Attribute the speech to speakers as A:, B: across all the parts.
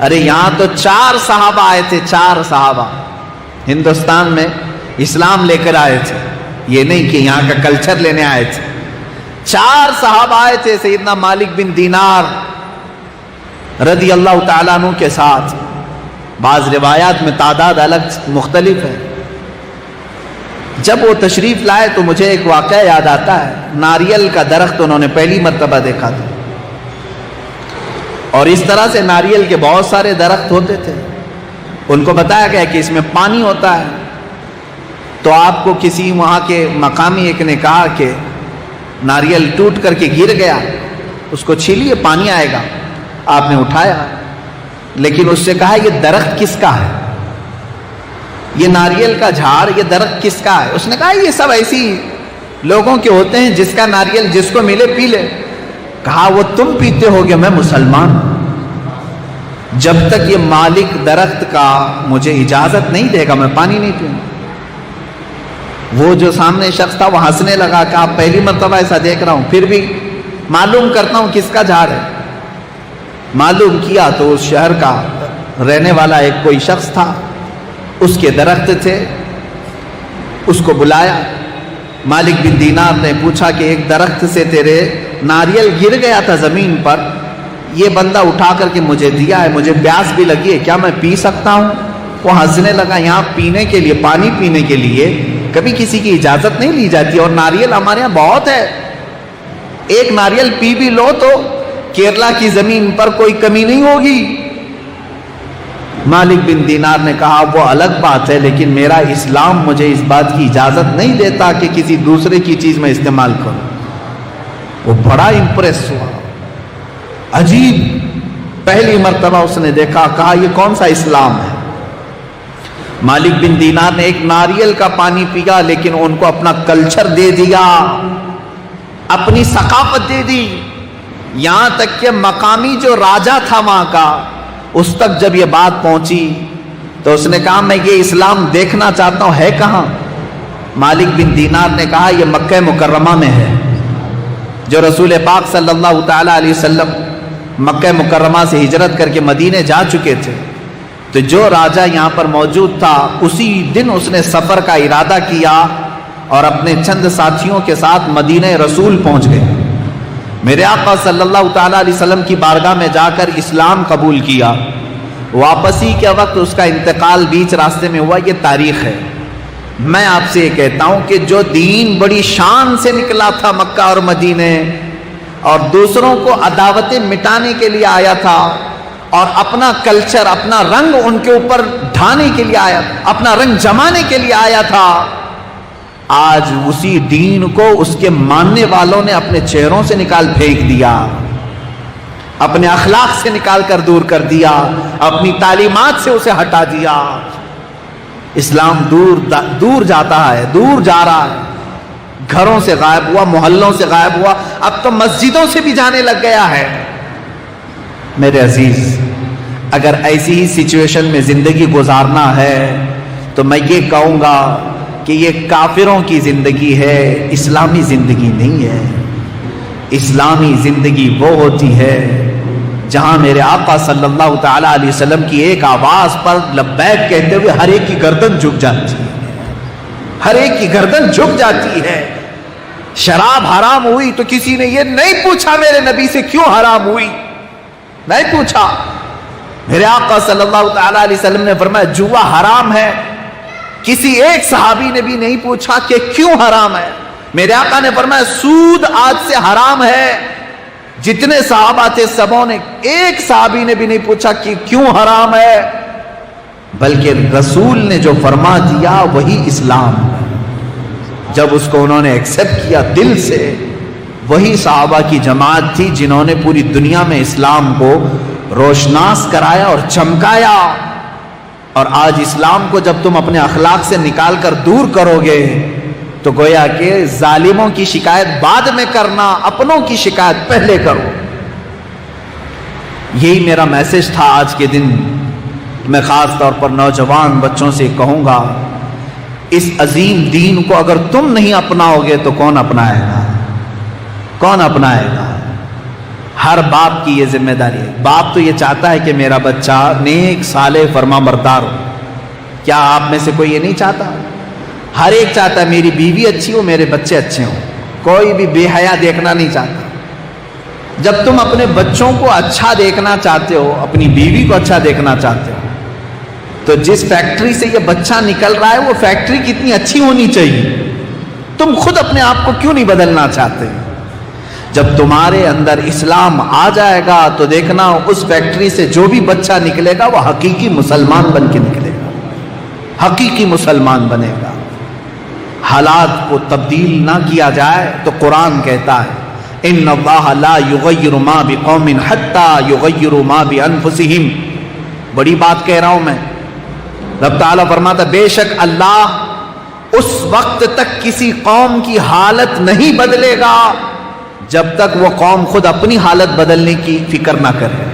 A: ارے یہاں تو 4 صحابہ آئے تھے، 4 صحابہ ہندوستان میں اسلام لے کر آئے تھے، یہ نہیں کہ یہاں کا کلچر لینے آئے تھے۔ 4 صحابہ آئے تھے سیدنا مالک بن دینار رضی اللہ تعالیٰ عنہ کے ساتھ، بعض روایات میں تعداد الگ مختلف ہے۔ جب وہ تشریف لائے تو مجھے ایک واقعہ یاد آتا ہے، ناریل کا درخت انہوں نے پہلی مرتبہ دیکھا تھا، اور اس طرح سے ناریل کے بہت سارے درخت ہوتے تھے۔ ان کو بتایا گیا کہ اس میں پانی ہوتا ہے، تو آپ کو کسی وہاں کے مقامی ایک نے کہا کہ ناریل ٹوٹ کر کے گر گیا، اس کو چھیلیے پانی آئے گا۔ آپ نے اٹھایا، لیکن اس سے کہا یہ درخت کس کا ہے، یہ ناریل کا جھاڑ، یہ درخت کس کا ہے؟ اس نے کہا یہ سب ایسی لوگوں کے ہوتے ہیں، جس کا ناریل جس کو ملے پی لے۔ کہا وہ تم پیتے ہو گے، میں مسلمان ہوں، جب تک یہ مالک درخت کا مجھے اجازت نہیں دے گا میں پانی نہیں پیوں۔ وہ جو سامنے شخص تھا وہ ہنسنے لگا کہ آپ پہلی مرتبہ ایسا دیکھ رہا ہوں، پھر بھی معلوم کرتا ہوں کس کا جھاڑ ہے۔ معلوم کیا تو اس شہر کا رہنے والا ایک کوئی شخص تھا، اس کے درخت تھے، اس کو بلایا۔ مالک بن دینار نے پوچھا کہ ایک درخت سے تیرے ناریل گر گیا تھا زمین پر، یہ بندہ اٹھا کر کے مجھے دیا ہے، مجھے پیاس بھی لگی ہے، کیا میں پی سکتا ہوں؟ وہ ہنسنے لگا، یہاں پینے کے لیے، پانی پینے کے لیے کبھی کسی کی اجازت نہیں لی جاتی، اور ناریل ہمارے یہاں بہت ہے، ایک ناریل پی بھی لو تو کیرلا کی زمین پر کوئی کمی نہیں ہوگی۔ مالک بن دینار نے کہا وہ الگ بات ہے، لیکن میرا اسلام مجھے اس بات کی اجازت نہیں دیتا کہ کسی دوسرے کی چیز میں استعمال کروں۔ وہ بڑا امپریس ہوا، عجیب، پہلی مرتبہ اس نے دیکھا، کہا یہ کون سا اسلام ہے؟ مالک بن دینار نے ایک ناریل کا پانی پیا، لیکن ان کو اپنا کلچر دے دیا، اپنی ثقافت دے دی، یہاں تک کہ مقامی جو راجا تھا وہاں کا، اس تک جب یہ بات پہنچی تو اس نے کہا میں یہ اسلام دیکھنا چاہتا ہوں، ہے کہاں؟ مالک بن دینار نے کہا یہ مکہ مکرمہ میں ہے۔ جو رسول پاک صلی اللہ تعالی علیہ وسلم مکہ مکرمہ سے ہجرت کر کے مدینے جا چکے تھے، تو جو راجا یہاں پر موجود تھا اسی دن اس نے سفر کا ارادہ کیا اور اپنے چند ساتھیوں کے ساتھ مدینہ رسول پہنچ گئے، میرے آقا صلی اللہ تعالی علیہ وسلم کی بارگاہ میں جا کر اسلام قبول کیا۔ واپسی کے وقت اس کا انتقال بیچ راستے میں ہوا، یہ تاریخ ہے۔ میں آپ سے یہ کہتا ہوں کہ جو دین بڑی شان سے نکلا تھا مکہ اور مدینے، اور دوسروں کو عداوتیں مٹانے کے لیے آیا تھا، اور اپنا کلچر، اپنا رنگ ان کے اوپر ڈھانے کے لیے آیا، اپنا رنگ جمانے کے لیے آیا تھا، آج اسی دین کو اس کے ماننے والوں نے اپنے چہروں سے نکال پھینک دیا، اپنے اخلاق سے نکال کر دور کر دیا، اپنی تعلیمات سے اسے ہٹا دیا۔ اسلام دور جاتا ہے، دور جا رہا ہے، گھروں سے غائب ہوا، محلوں سے غائب ہوا، اب تو مسجدوں سے بھی جانے لگ گیا ہے۔ میرے عزیز، اگر ایسی ہی سچویشن میں زندگی گزارنا ہے تو میں یہ کہوں گا کہ یہ کافروں کی زندگی ہے، اسلامی زندگی نہیں ہے۔ اسلامی زندگی وہ ہوتی ہے جہاں میرے آقا صلی اللہ تعالی علیہ وسلم کی ایک آواز پر لبیک کہتے ہوئے ہر ایک کی گردن جھک جاتی ہے، ہر ایک کی گردن جھک جاتی ہے۔ شراب حرام ہوئی تو کسی نے یہ نہیں پوچھا میرے نبی سے کیوں حرام ہوئی، نہیں پوچھا۔ میرے آقا صلی اللہ تعالی علیہ وسلم نے فرمایا جوا حرام ہے، کسی ایک صحابی نے بھی نہیں پوچھا کہ کیوں حرام ہے۔ میرے آقا نے فرمایا سود آج سے حرام ہے، جتنے صحابہ تھے سبوں نے، ایک صحابی نے بھی نہیں پوچھا کہ کیوں حرام ہے، بلکہ رسول نے جو فرما دیا وہی اسلام ہے۔ جب اس کو انہوں نے ایکسپٹ کیا دل سے، وہی صحابہ کی جماعت تھی جنہوں نے پوری دنیا میں اسلام کو روشناس کرایا اور چمکایا۔ اور آج اسلام کو جب تم اپنے اخلاق سے نکال کر دور کرو گے تو گویا کہ ظالموں کی شکایت بعد میں کرنا، اپنوں کی شکایت پہلے کرو۔ یہی میرا میسج تھا آج کے دن۔ میں خاص طور پر نوجوان بچوں سے کہوں گا، اس عظیم دین کو اگر تم نہیں اپناؤ گے تو کون اپنائے گا؟ کون اپنائے گا؟ ہر باپ کی یہ ذمہ داری ہے. باپ تو یہ چاہتا ہے کہ میرا بچہ نیک صالح فرما بردار ہو. کیا آپ میں سے کوئی یہ نہیں چاہتا؟ ہر ایک چاہتا ہے میری بیوی اچھی ہو، میرے بچے اچھے ہوں. کوئی بھی بے حیا دیکھنا نہیں چاہتا. جب تم اپنے بچوں کو اچھا دیکھنا چاہتے ہو، اپنی بیوی کو اچھا دیکھنا چاہتے ہو، تو جس فیکٹری سے یہ بچہ نکل رہا ہے وہ فیکٹری کتنی اچھی ہونی چاہیے. تم خود اپنے آپ کو کیوں نہیں بدلنا چاہتے؟ جب تمہارے اندر اسلام آ جائے گا تو دیکھنا اس فیکٹری سے جو بھی بچہ نکلے گا وہ حقیقی مسلمان بن کے نکلے گا، حقیقی مسلمان بنے گا. حالات کو تبدیل نہ کیا جائے تو قرآن کہتا ہے ان اللہ لا یغیر ما بقوم حتی یغیروا ما بانفسہم. بڑی بات کہہ رہا ہوں میں. رب تعالیٰ فرماتا بے شک اللہ اس وقت تک کسی قوم کی حالت نہیں بدلے گا جب تک وہ قوم خود اپنی حالت بدلنے کی فکر نہ کرے.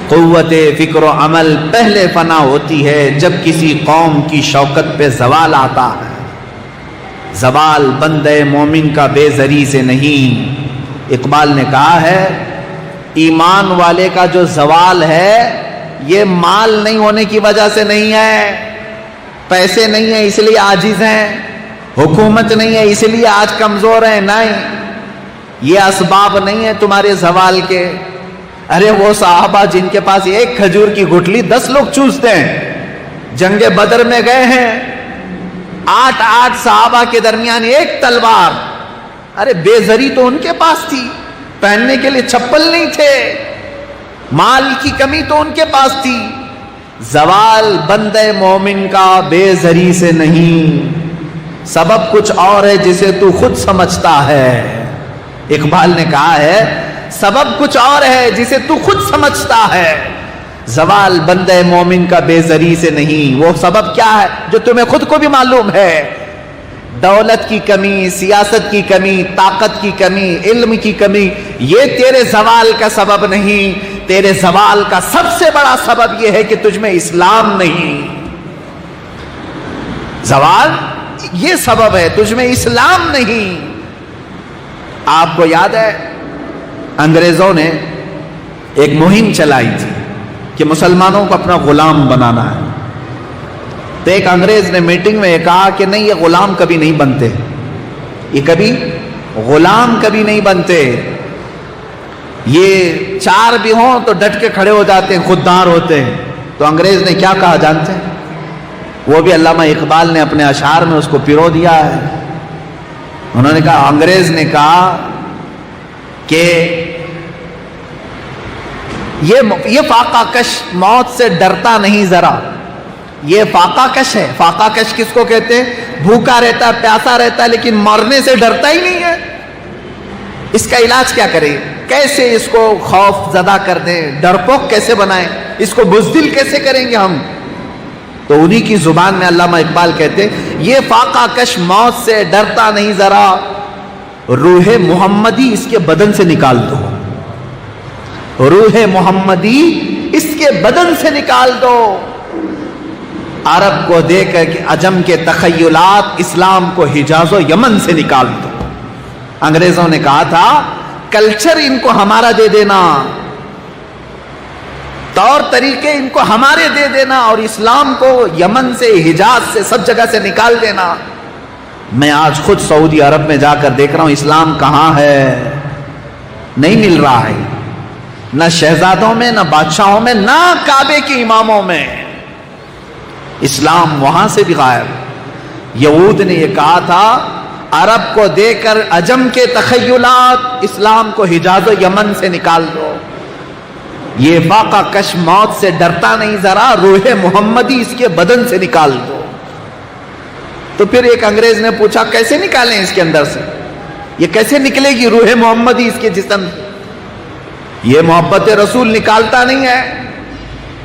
A: قوت فکر و عمل پہلے فنا ہوتی ہے جب کسی قوم کی شوکت پہ زوال آتا ہے. زوال بندے مومن کا بے زری سے نہیں. اقبال نے کہا ہے ایمان والے کا جو زوال ہے یہ مال نہیں ہونے کی وجہ سے نہیں ہے، پیسے نہیں ہیں اس لیے عاجز ہیں، حکومت نہیں ہے اس لیے آج کمزور ہیں، نہیں، یہ اسباب نہیں ہے تمہارے زوال کے. ارے وہ صحابہ جن کے پاس ایک کھجور کی گٹھلی 10 لوگ چوستے ہیں، جنگ بدر میں گئے ہیں 8 صحابہ کے درمیان ایک تلوار. ارے بے زری تو ان کے پاس تھی، پہننے کے لیے چپل نہیں تھے، مال کی کمی تو ان کے پاس تھی. زوال بندے مومن کا بے زری سے نہیں، سبب کچھ اور ہے جسے تو خود سمجھتا ہے. اقبال نے کہا ہے سبب کچھ اور ہے جسے تو خود سمجھتا ہے. زوال بندے مومن کا بے زری سے نہیں. وہ سبب کیا ہے جو تمہیں خود کو بھی معلوم ہے. دولت کی کمی، سیاست کی کمی، طاقت کی کمی، علم کی کمی، یہ تیرے زوال کا سبب نہیں. تیرے زوال کا سب سے بڑا سبب یہ ہے کہ تجھ میں اسلام نہیں. زوال یہ سبب ہے، تجھ میں اسلام نہیں. آپ کو یاد ہے انگریزوں نے ایک مہم چلائی تھی کہ مسلمانوں کو اپنا غلام بنانا ہے. تو ایک انگریز نے میٹنگ میں یہ کہا کہ نہیں، یہ غلام کبھی نہیں بنتے، یہ کبھی غلام کبھی نہیں بنتے. یہ 4 بھی ہوں تو ڈٹ کے کھڑے ہو جاتے ہیں، خوددار ہوتے ہیں. تو انگریز نے کیا کہا جانتے ہیں؟ وہ بھی علامہ اقبال نے اپنے اشعار میں اس کو پیرو دیا ہے. انہوں نے کہا، انگریز نے کہا کہ یہ فاقہ کش موت سے ڈرتا نہیں ذرا. یہ فاقہ کش ہے. فاقہ کش کس کو کہتے ہیں؟ بھوکا رہتا ہے، پیاسا رہتا ہے لیکن مرنے سے ڈرتا ہی نہیں ہے. اس کا علاج کیا کریں؟ کیسے اس کو خوف زدہ کر دیں، ڈرپوک کیسے بنائیں، اس کو بزدل کیسے کریں گے ہم؟ تو انہی کی زبان میں علامہ اقبال کہتے ہیں یہ فاقہ کش موت سے ڈرتا نہیں ذرا، روح محمدی اس کے بدن سے نکال دو. روح محمدی اس کے بدن سے نکال دو. عرب کو دے کر عجم کے تخیلات، اسلام کو حجاز و یمن سے نکال دو. انگریزوں نے کہا تھا کلچر ان کو ہمارا دے دینا، طور طریقے ان کو ہمارے دے دینا، اور اسلام کو یمن سے، حجاز سے، سب جگہ سے نکال دینا. میں آج خود سعودی عرب میں جا کر دیکھ رہا ہوں اسلام کہاں ہے، نہیں مل رہا ہے. نہ شہزادوں میں، نہ بادشاہوں میں، نہ کعبے کے اماموں میں. اسلام وہاں سے بھی غائب. یہود نے یہ کہا تھا عرب کو دے کر عجم کے تخیلات، اسلام کو حجاز و یمن سے نکال دو. یہ فاقہ کش موت سے ڈرتا نہیں ذرا، روح محمدی اس کے بدن سے نکال دو. تو پھر ایک انگریز نے پوچھا کیسے نکالیں اس کے اندر سے، یہ کیسے نکلے گی روح محمدی اس کے جسم سے؟ یہ محبت رسول نکالتا نہیں ہے،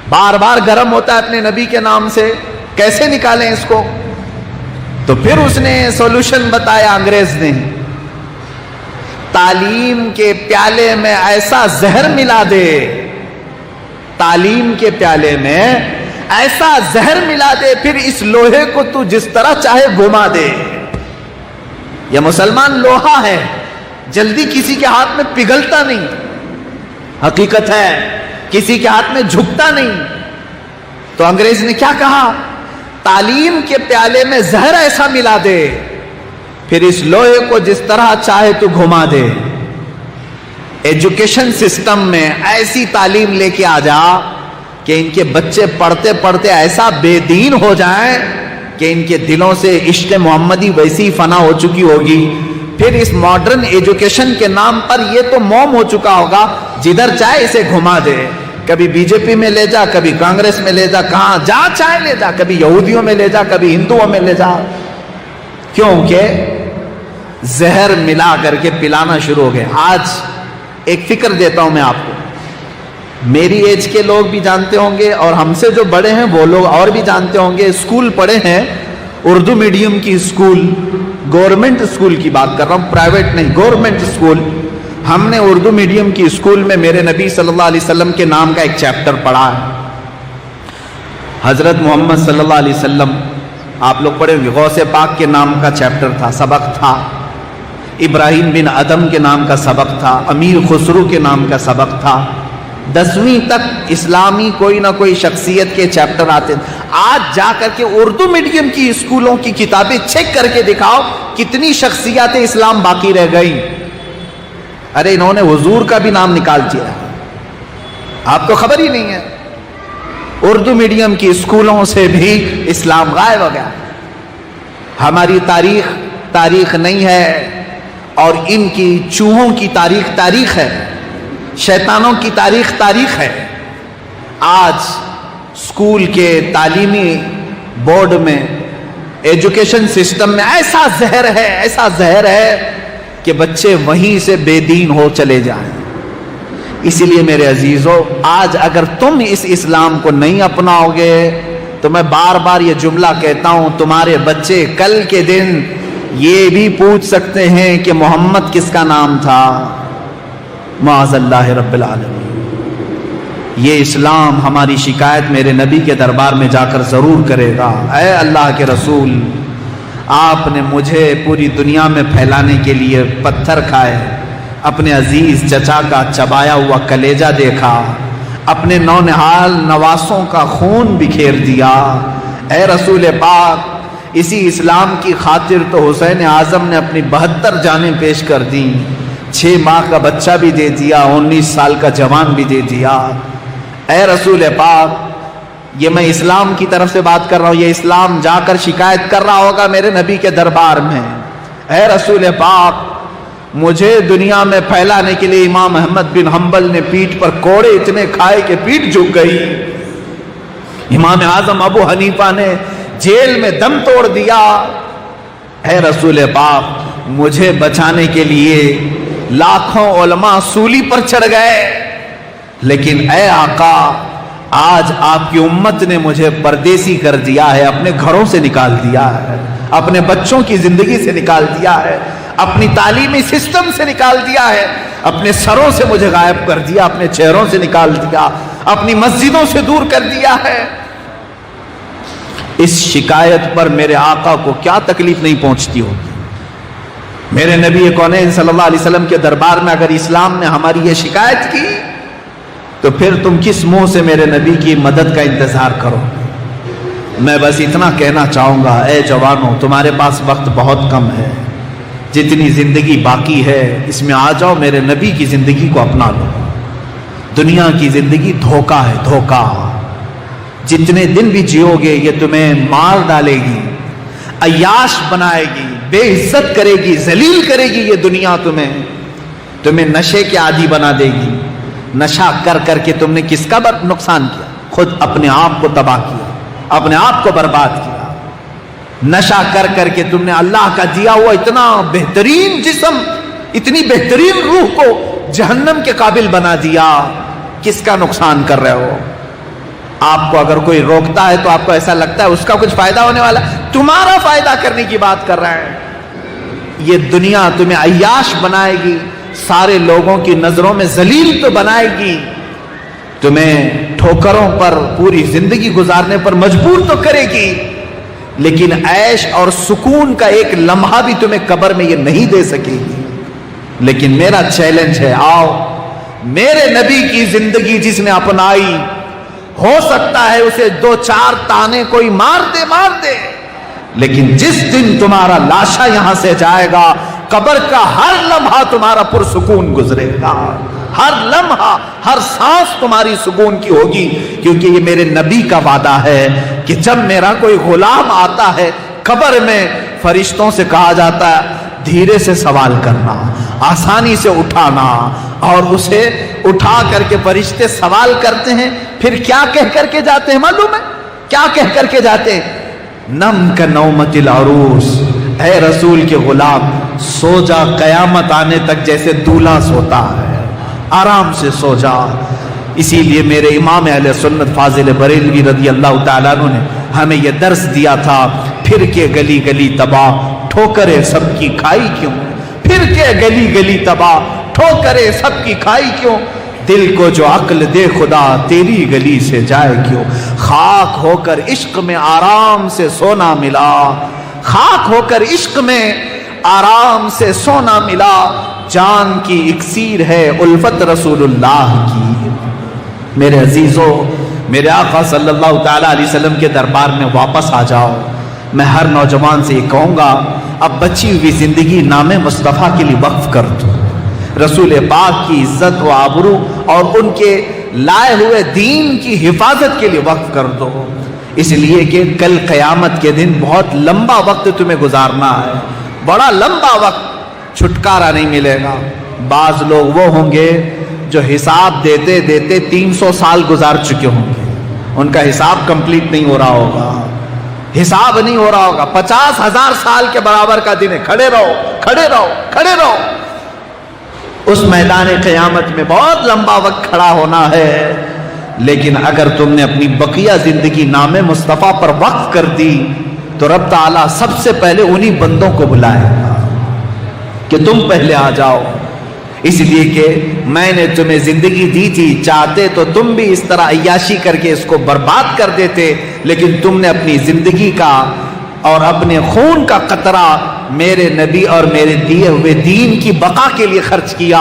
A: بار بار گرم ہوتا ہے اپنے نبی کے نام سے، کیسے نکالیں اس کو؟ تو پھر اس نے سولوشن بتایا انگریز نے، تعلیم کے پیالے میں ایسا زہر ملا دے، تعلیم کے پیالے میں ایسا زہر ملا دے، پھر اس لوہے کو تو جس طرح چاہے گھما دے. یہ مسلمان لوہا ہے، جلدی کسی کے ہاتھ میں پگھلتا نہیں، حقیقت ہے کسی کے ہاتھ میں جھکتا نہیں۔ تو انگریز نے کیا کہا؟ تعلیم کے پیالے میں زہر ایسا ملا دے، پھر اس لوہے کو جس طرح چاہے تو گھما دے۔ ایجوکیشن سسٹم میں ایسی تعلیم لے کے آ جا کہ ان کے بچے پڑھتے پڑھتے ایسا بے دین ہو جائیں کہ ان کے دلوں سے عشق محمدی ویسی فنا ہو چکی ہوگی۔ پھر اس ماڈرن ایجوکیشن کے نام پر یہ تو موم ہو چکا ہوگا، جدھر چاہے اسے گھما دے، کبھی بی جے پی میں لے جا، کبھی کانگریس میں لے جا، کہاں جا چاہے لے جا، کبھی یہودیوں میں لے جا، کبھی ہندوؤں میں لے جا، کیونکہ زہر ملا کر کے پلانا شروع ہو گئے۔ آج ایک فکر دیتا ہوں میں آپ کو، میری ایج کے لوگ بھی جانتے ہوں گے اور ہم سے جو بڑے ہیں وہ لوگ اور بھی جانتے ہوں گے، اسکول پڑھے ہیں اردو میڈیم کی اسکول، گورنمنٹ اسکول کی بات کر رہا ہوں، پرائیویٹ نہیں، گورنمنٹ اسکول۔ ہم نے اردو میڈیم کی اسکول میں میرے نبی صلی اللہ علیہ وسلم کے نام کا ایک چیپٹر پڑھا ہے۔ حضرت محمد صلی اللہ علیہ وسلم، آپ لوگ پڑھے ہوں گے، غوث پاک کے نام کا چیپٹر تھا، سبق تھا، ابراہیم بن ادم کے نام کا سبق تھا، امیر خسرو کے نام کا سبق تھا۔ 10ویں تک اسلامی کوئی نہ کوئی شخصیت کے چیپٹر آتے تھے۔ آج جا کر کے اردو میڈیم کی اسکولوں کی کتابیں چیک کر کے دکھاؤ کتنی شخصیات اسلام باقی رہ گئی۔ ارے انہوں نے حضور کا بھی نام نکال دیا، آپ کو خبر ہی نہیں ہے۔ اردو میڈیم کی اسکولوں سے بھی اسلام غائب ہو گیا۔ ہماری تاریخ نہیں ہے، اور ان کی چوہوں کی تاریخ ہے، شیطانوں کی تاریخ ہے۔ آج اسکول کے تعلیمی بورڈ میں، ایجوکیشن سسٹم میں ایسا زہر ہے کہ بچے وہیں سے بے دین ہو چلے جائیں۔ اسی لیے میرے عزیزو، آج اگر تم اس اسلام کو نہیں اپناؤ گے تو میں بار بار یہ جملہ کہتا ہوں، تمہارے بچے کل کے دن یہ بھی پوچھ سکتے ہیں کہ محمد کس کا نام تھا، معاذ اللہ رب العالمین۔ یہ اسلام ہماری شکایت میرے نبی کے دربار میں جا کر ضرور کرے گا، اے اللہ کے رسول، آپ نے مجھے پوری دنیا میں پھیلانے کے لیے پتھر کھائے، اپنے عزیز چچا کا چبایا ہوا کلیجہ دیکھا، اپنے نونہال نواسوں کا خون بکھیر دیا۔ اے رسول پاک، اسی اسلام کی خاطر تو حسین اعظم نے اپنی 72 جانیں پیش کر دیں، 6 ماہ کا بچہ بھی دے دیا، 19 سال کا جوان بھی دے دیا۔ اے رسول پاک، یہ میں اسلام کی طرف سے بات کر رہا ہوں، یہ اسلام جا کر شکایت کر رہا ہوگا میرے نبی کے دربار میں، اے رسول پاک، مجھے دنیا میں پھیلانے کے لیے امام احمد بن حنبل نے پیٹھ پر کوڑے اتنے کھائے کہ پیٹھ جھک گئی، امام اعظم ابو حنیفہ نے جیل میں دم توڑ دیا۔ اے رسول پاک، مجھے بچانے کے لیے لاکھوں علماء سولی پر چڑھ گئے، لیکن اے آقا، آج آپ کی امت نے مجھے پردیسی کر دیا ہے، اپنے گھروں سے نکال دیا ہے، اپنے بچوں کی زندگی سے نکال دیا ہے، اپنی تعلیمی سسٹم سے نکال دیا ہے، اپنے سروں سے مجھے غائب کر دیا، اپنے چہروں سے نکال دیا، اپنی مسجدوں سے دور کر دیا ہے۔ اس شکایت پر میرے آقا کو کیا تکلیف نہیں پہنچتی ہوگی؟ میرے نبی کونین صلی اللہ علیہ وسلم کے دربار میں اگر اسلام نے ہماری یہ شکایت کی تو پھر تم کس منہ سے میرے نبی کی مدد کا انتظار کرو؟ میں بس اتنا کہنا چاہوں گا، اے جوانوں، تمہارے پاس وقت بہت کم ہے، جتنی زندگی باقی ہے اس میں آ جاؤ، میرے نبی کی زندگی کو اپنا لو۔ دنیا کی زندگی دھوکہ ہے، دھوکہ۔ جتنے دن بھی جیو گے یہ تمہیں مار ڈالے گی، عیاش بنائے گی، بے عزت کرے گی، ذلیل کرے گی یہ دنیا، تمہیں نشے کے عادی بنا دے گی۔ نشہ کر کر کے تم نے کس کا نقصان کیا؟ خود اپنے آپ کو تباہ کیا، اپنے آپ کو برباد کیا۔ نشہ کر کر کے تم نے اللہ کا دیا ہوا اتنا بہترین جسم، اتنی بہترین روح کو جہنم کے قابل بنا دیا۔ کس کا نقصان کر رہے ہو؟ آپ کو اگر کوئی روکتا ہے تو آپ کو ایسا لگتا ہے اس کا کچھ فائدہ ہونے والا، تمہارا فائدہ کرنے کی بات کر رہا ہے۔ یہ دنیا تمہیں عیاش بنائے گی، سارے لوگوں کی نظروں میں ذلیل تو بنائے گی، تمہیں ٹھوکروں پر پوری زندگی گزارنے پر مجبور تو کرے گی، لیکن عیش اور سکون کا ایک لمحہ بھی تمہیں قبر میں یہ نہیں دے سکے گی۔ لیکن میرا چیلنج ہے، آؤ میرے نبی کی زندگی جس نے اپنائی، ہو سکتا ہے اسے 2-4 تانے کوئی مار دے، لیکن جس دن تمہارا لاشا یہاں سے جائے گا، قبر کا ہر لمحہ تمہارا پرسکون گزرے گا، ہر لمحہ، ہر سانس تمہاری سکون کی ہوگی، کیونکہ یہ میرے نبی کا وعدہ ہے کہ جب میرا کوئی غلام آتا ہے قبر میں، فرشتوں سے کہا جاتا ہے دھیرے سے سوال کرنا، آسانی سے اٹھانا، اور اسے اٹھا کر کے فرشتے سوال کرتے ہیں، پھر کیا کہہ کر کے جاتے ہیں معلوم ہے؟ کیا کہہ کر کے جاتے ہیں؟ نم کا نومت العروس، اے رسول کے غلام سو جا، قیامت آنے تک جیسے دولہا سوتا ہے، آرام سے سو جا۔ اسی لیے میرے امام اہل سنت فاضل بریلوی رضی اللہ تعالیٰ عنہ نے ہمیں یہ درس دیا تھا، پھر کے گلی گلی تباہ ٹھوکرے سب کی کھائی کیوں، پھر کے گلی گلی تباہ ٹھوکرے سب کی کھائی کیوں، دل کو جو عقل دے خدا تیری گلی سے جائے کیوں، خاک ہو کر عشق میں آرام سے سونا ملا، خاک ہو کر عشق میں آرام سے سونا ملا، جان کی اکسیر ہے الفت رسول اللہ کی۔ میرے عزیزو، میرے آقا صلی اللہ تعالیٰ علیہ وسلم کے دربار میں واپس آ جاؤ۔ میں ہر نوجوان سے یہ کہوں گا، اب بچی ہوئی زندگی نام مصطفیٰ کے لیے وقف کر دو، رسول پاک کی عزت و آبرو اور ان کے لائے ہوئے دین کی حفاظت کے لیے وقف کر دو، اس لیے کہ کل قیامت کے دن بہت لمبا وقت تمہیں گزارنا ہے، بڑا لمبا وقت، چھٹکارا نہیں ملے گا۔ بعض لوگ وہ ہوں گے جو حساب دیتے دیتے 300 سال گزار چکے ہوں گے، ان کا حساب کمپلیٹ نہیں ہو رہا ہوگا، حساب نہیں ہو رہا ہوگا، 50,000 سال کے برابر کا دن ہے، کھڑے رہو کھڑے رہو کھڑے رہو۔ اس میدان قیامت میں بہت لمبا وقت کھڑا ہونا ہے، لیکن اگر تم نے اپنی بقیہ زندگی نام مصطفیٰ پر وقف کر دی تو رب تعالیٰ سب سے پہلے انہی بندوں کو بلائے گا کہ تم پہلے آ جاؤ، اس لیے کہ میں نے تمہیں زندگی دی تھی، چاہتے تو تم بھی اس طرح عیاشی کر کے اس کو برباد کر دیتے، لیکن تم نے اپنی زندگی کا اور اپنے خون کا قطرہ میرے نبی اور میرے دیے ہوئے دین کی بقا کے لیے خرچ کیا۔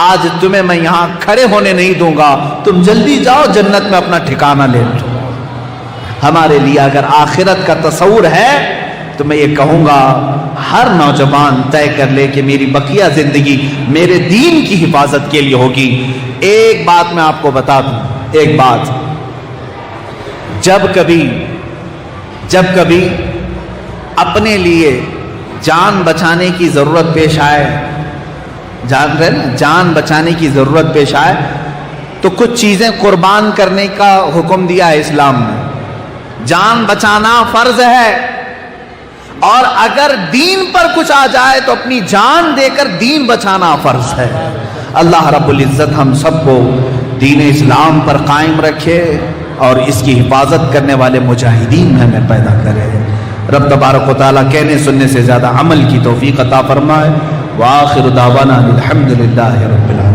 A: آج تمہیں میں یہاں کھڑے ہونے نہیں دوں گا، تم جلدی جاؤ جنت میں اپنا ٹھکانہ لے لو۔ ہمارے لیے اگر آخرت کا تصور ہے تو میں یہ کہوں گا ہر نوجوان طے کر لے کہ میری بقیہ زندگی میرے دین کی حفاظت کے لیے ہوگی۔ ایک بات میں آپ کو بتا دوں، ایک بات، جب کبھی اپنے لیے جان بچانے کی ضرورت پیش آئے، جان رہے نا، جان بچانے کی ضرورت پیش آئے تو کچھ چیزیں قربان کرنے کا حکم دیا ہے اسلام نے۔ جان بچانا فرض ہے، اور اگر دین پر کچھ آ جائے تو اپنی جان دے کر دین بچانا فرض ہے۔ اللہ رب العزت ہم سب کو دین اسلام پر قائم رکھے اور اس کی حفاظت کرنے والے مجاہدین میں ہمیں پیدا کرے۔ رب تبارک و تعالیٰ کہنے سننے سے زیادہ عمل کی توفیق عطا فرمائے۔ وآخر دعوانا الحمدللہ رب العالمین۔